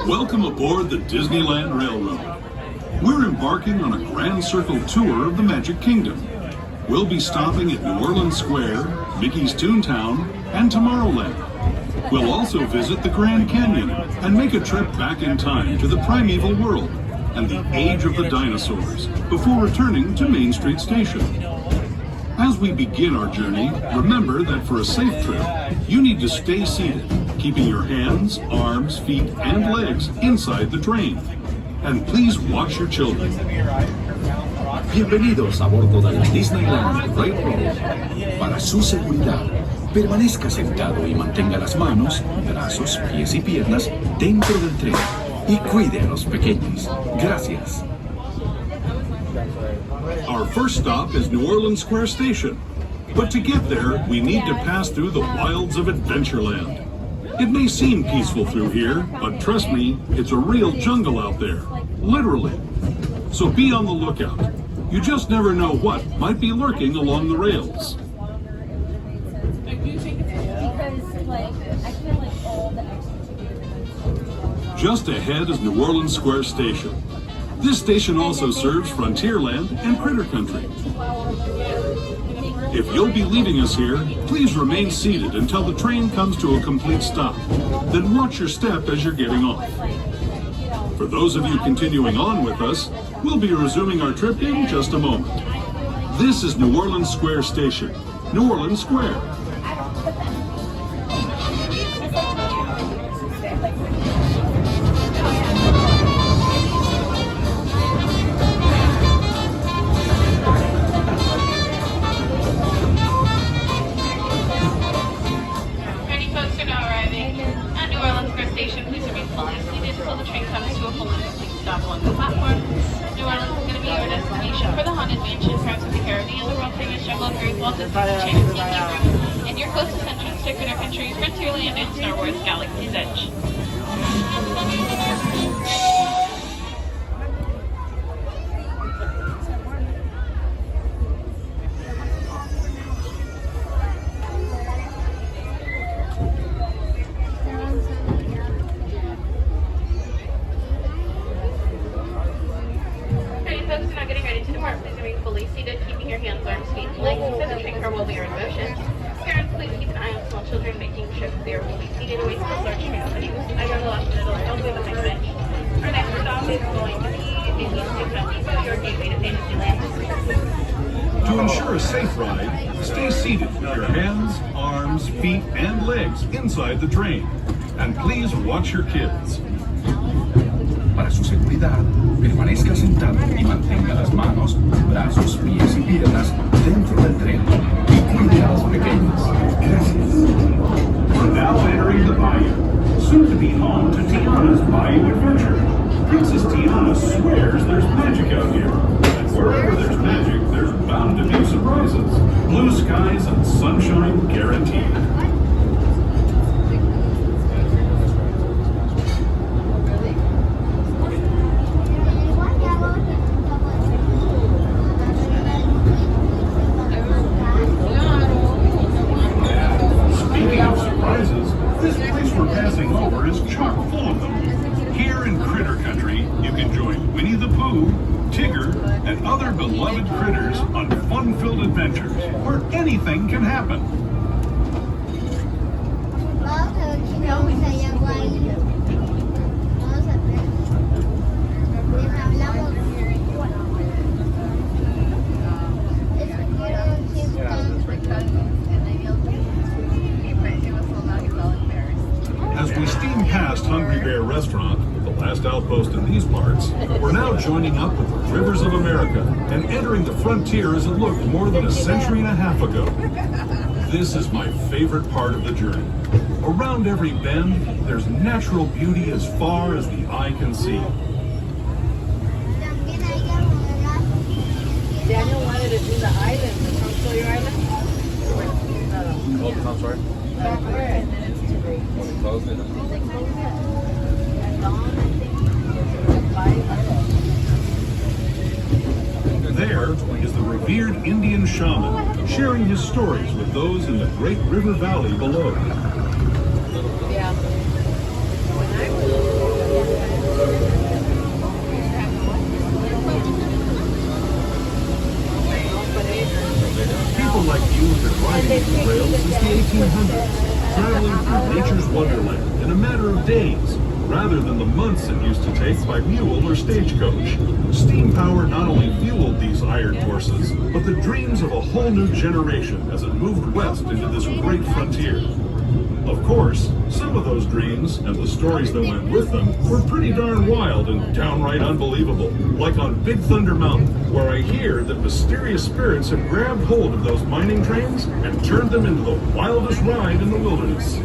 Welcome aboard the Disneyland Railroad. We're embarking on a grand circle tour of the Magic Kingdom. We'll be stopping at New Orleans Square, Mickey's Toontown, and Tomorrowland. We'll also visit the Grand Canyon and make a trip back in time to the primeval world and the age of the dinosaurs before returning to Main Street Station. As we begin our journey, remember that for a safe trip, you need to stay seated, keeping your hands, arms, feet, and legs inside the train. And please watch your children. Bienvenidos a bordo del Disneyland Railroad. Para su seguridad, permanezca sentado y mantenga las manos, brazos, pies y piernas dentro del tren. Y cuide a los pequeños. Gracias. Our first stop is New Orleans Square Station. But to get there, we need to pass through the wilds of Adventureland. It may seem peaceful through here, but trust me, it's a real jungle out there. Literally. So be on the lookout. You just never know what might be lurking along the rails. Just ahead is New Orleans Square Station. This station also serves Frontierland and Critter Country. If you'll be leaving us here, please remain seated until the train comes to a complete stop. Then watch your step as you're getting off. For those of you continuing on with us, we'll be resuming our trip in just a moment. This is New Orleans Square Station, New Orleans Square. And your closest entrance to Critter Country, Frontierland, and Star Wars Galaxy's Edge. Okay, folks, we're now getting ready to depart. Please remain fully seated, keeping your hands, arms, feet, and legs so the train car will be in motion. Parents, please keep an eye on small children, making sure that they are fully seated away from the large train openings. I got the last middle, don't be behind bench. Our next stop is going to be in Houston, Mexico, your gateway to Disneyland. To ensure a safe ride, stay seated with your hands, arms, feet, and legs inside the train. And please watch your kids. Para su seguridad, permanezca sentado y mantenga las manos, brazos, pies y piernas dentro del tren. Y cuide a los pequeños. Gracias. We're now entering the Bayou, soon to be home to Tiana's Bayou Adventure. Princess Tiana swears there's magic out here. And wherever there's magic, there's bound to be surprises. Blue skies and sunshine guaranteed. This place we're passing over is chock full of them. Here in Critter Country, you can join Winnie the Pooh, Tigger, and other beloved critters on fun-filled adventures where anything can happen. As we steam past Hungry Bear Restaurant, the last outpost in these parts, We're now joining up with the rivers of America and entering the frontier as it looked more than a century and a half ago. This is my favorite part of the journey. Around every bend, there's natural beauty as far as the eye can see. Daniel wanted to do the island, the Tom Sawyer Island. Oh, Tom Sawyer? And then it's too late. When they closed it. They closed it. At dawn, I think. At 5. There is the revered Indian shaman, sharing his stories with those in the great river valley below. Yeah. People like you have been riding these trails since the 1800s, traveling through nature's wonderland in a matter of days, rather than the months it used to take by mule or stagecoach. Steam power not only fueled these iron horses, but the dreams of a whole new generation as it moved west into this great frontier. Of course, some of those dreams, and the stories that went with them, were pretty darn wild and downright unbelievable. Like on Big Thunder Mountain, where I hear that mysterious spirits have grabbed hold of those mining trains and turned them into the wildest ride in the wilderness.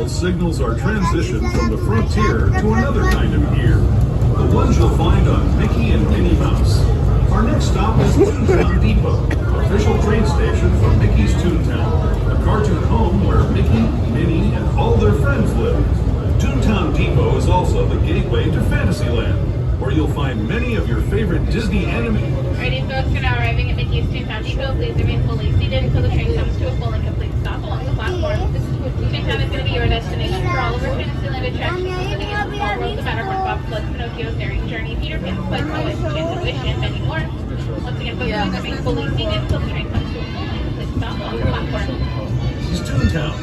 Signals our transition from the frontier to another kind of gear, the ones you'll find on Mickey and Minnie Mouse. Our next stop is Toontown Depot, official train station for Mickey's Toontown, a cartoon home where Mickey, Minnie, and all their friends live. Toontown Depot is also the gateway to Fantasyland, where you'll find many of your favorite Disney anime. Alrighty, folks, we're now arriving at Mickey's Toontown Depot. Please remain fully seated until the train comes to a full and complete stop along the platform. Toontown is going to be your destination for all of our Fantasyland attractions, including a small world of Matterhorn, Bobsled, Pinocchio's Daring Journey, Peter Pan's Quest, Enchanted Wish, and many more. Once again, folks, please remain fully seated until the train comes to a full and complete stop along the platform. This is Toontown.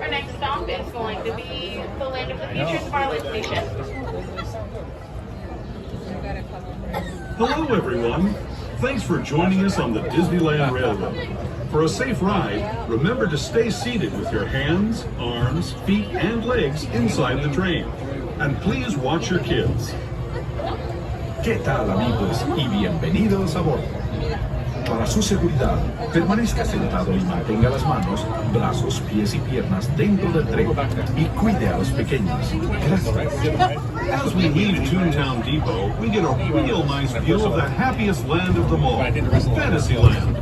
Our next stop is going to be the Land of the Future's Farland Station. Hello, everyone. Thanks for joining us on the Disneyland Railroad. For a safe ride, remember to stay seated with your hands, arms, feet, and legs inside the train. And please watch your kids. ¿Qué tal, amigos? Y bienvenidos a bordo. Para su seguridad, permanezca sentado y mantenga las manos, brazos, pies y piernas dentro del tren y cuide a los pequeños. Gracias. As we leave Toontown Depot, we get a real nice view of the happiest land of them all, Fantasyland.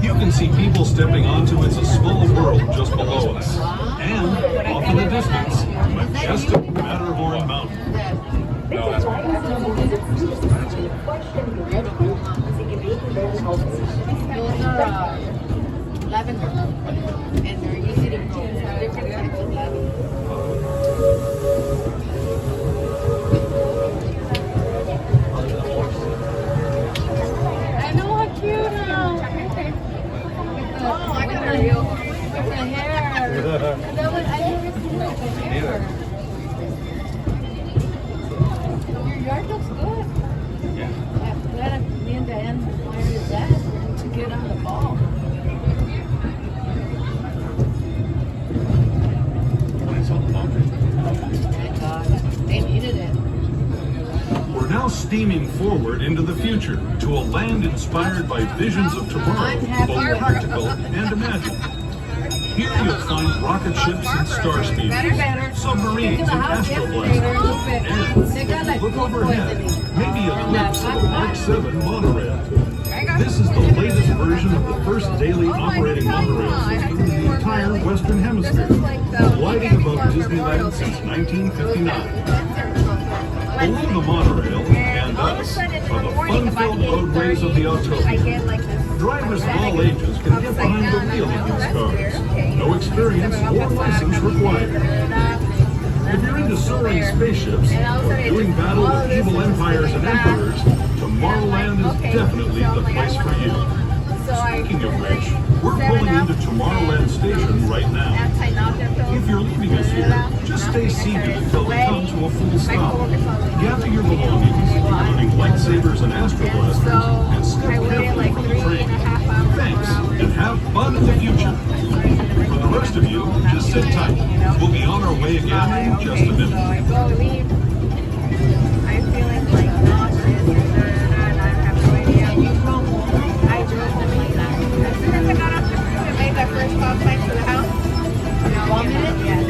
You can see people stepping onto It's a Small World just below us. And, off in the distance, majestic Matterhorn Mountain. Those are lavender, and they're easy to grow. Different types of lavender. I know, how cute! Oh, I got her real with the hair. That was, I never seen that with hair. Your yard looks good. Yeah. I'm glad me and Diane hired that to get on the ball. Thank God. They needed it. We're now steaming forward into the future to a land inspired by visions of tomorrow, both practical and imagined. Here you'll find rocket ships and star speeders, submarines and astroblasters, and look overhead, maybe a glimpse of a Mark 7 monorail. This is the latest version of the first daily operating monorail system in the entire Western Hemisphere, gliding above Disneyland since 1959. Below the monorail and us are the fun-filled roadways of the Autopia. Drivers of all ages can get behind the wheel of these cars. No experience or license required. If you're into soaring spaceships or doing battle with evil empires and emperors, Tomorrowland is definitely the place for you. Speaking of which, we're pulling into Tomorrowland Station right now. If you're leaving us here, just stay seated until we come to a full stop. Gather your belongings, including lightsabers and astroblasters, and step carefully from the train. Thanks, and have fun in the future. For the rest of you, just sit tight. We'll be on our way again in just a minute. I'm feeling like I drove them like that. As soon as I got off the cruise and made that first stop sign to the house, 1 minute? Yes.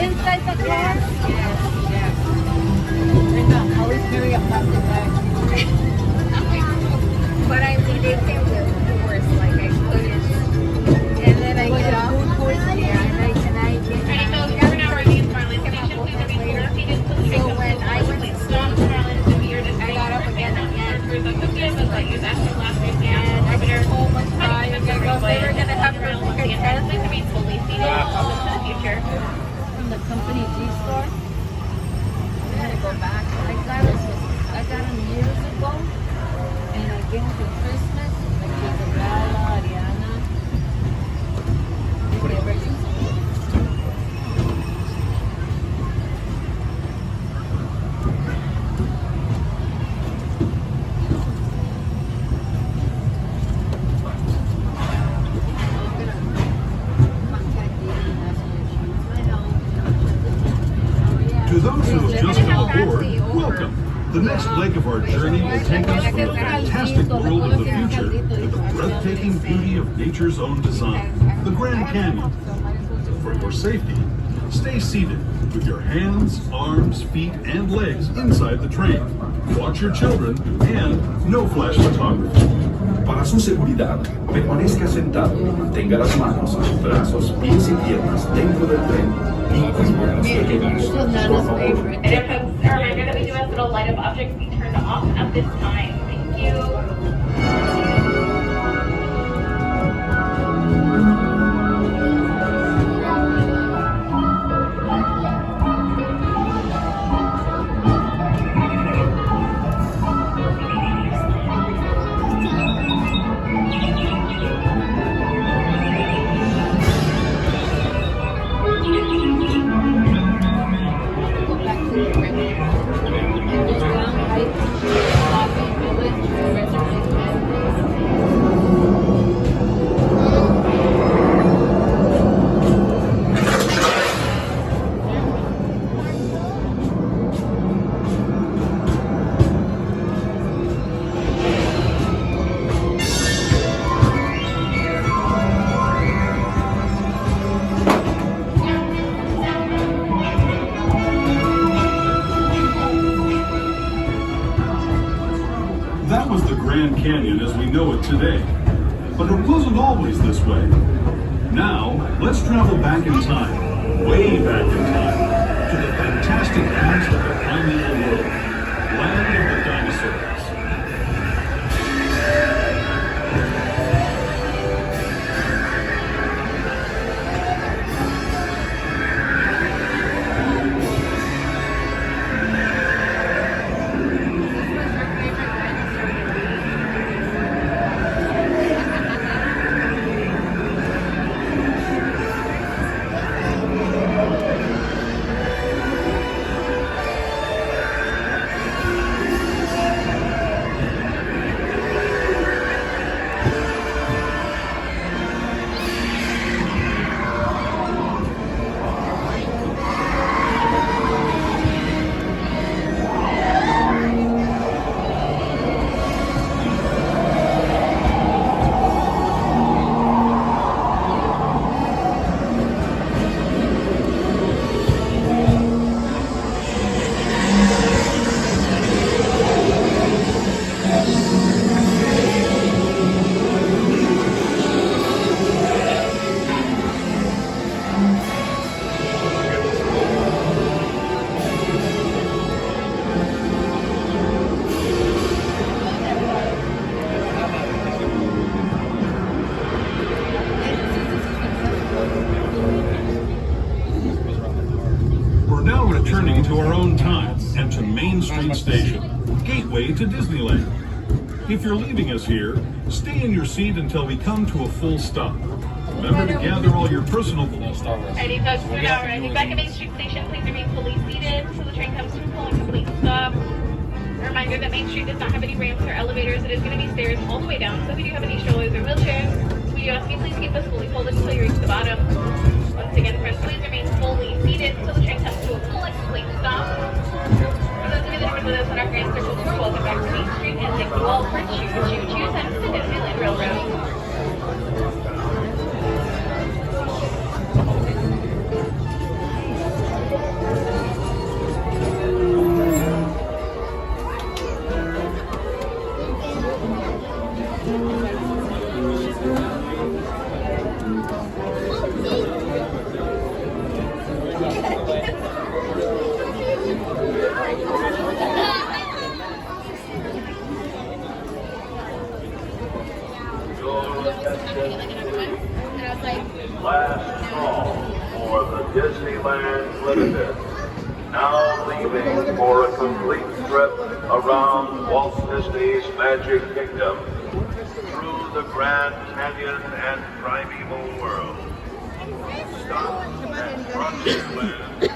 Inside the car? Yes. I always carry a plastic bag. But I mean, they came the worst. Like, I couldn't. And then I get off. Yeah, and I get Alright, so we're now reviewing Marlin Station. Please remain seated until the train So comes when to I went to stop Marlin to be your I got up again and There's a cookie but like use extra last week's and I orbiter. went home and cried and they were gonna have to take a test Please remain fully seated also into the future. from the company G store. I had to go back. I got them years ago, and I gave them for Christmas. Like Isabella, Ariana. Did they ever use them? To those who have just come aboard, welcome. The next leg of our journey will take us from the fantastic world of the future to the breathtaking beauty of nature's own design, the Grand Canyon. For your safety, stay seated with your hands, arms, feet, and legs inside the train. Watch your children and no flash photography. Para su seguridad, permanezca sentado y mantenga las manos, brazos, pies y piernas dentro del tren y cuide a los pequeños. Por favor. And if a reminder that we do ask that all light up objects be turned off at this time. Thank you. That was the Grand Canyon as we know it today. But it wasn't always this way. Now, let's travel back in time, way back in time, to the fantastic past of the primeval world, land of the dinosaurs. Attention Main Street Station, gateway to Disneyland. If you're leaving us here, stay in your seat until we come to a full stop. Remember to gather all your personal belongings. Alrighty folks, we're now arriving back at Main Street Station. Please remain fully seated until the train comes to a full and complete stop. A reminder that Main Street does not have any ramps or elevators. It is going to be stairs all the way down, so if you do have any strollers or wheelchairs, we ask you please keep us fully folded until you reach the bottom. Once again, friends, please remain fully seated until the train comes to a full and complete stop. For those of you that have been with us on our Grand Circle tour, welcome back to Main Street, and thank you all for choosing the Disneyland Railroad. Last call for the Disneyland Limited. Now leaving for a complete trip around Walt Disney's Magic Kingdom through the Grand Canyon and Primeval World. Stop at Frontierland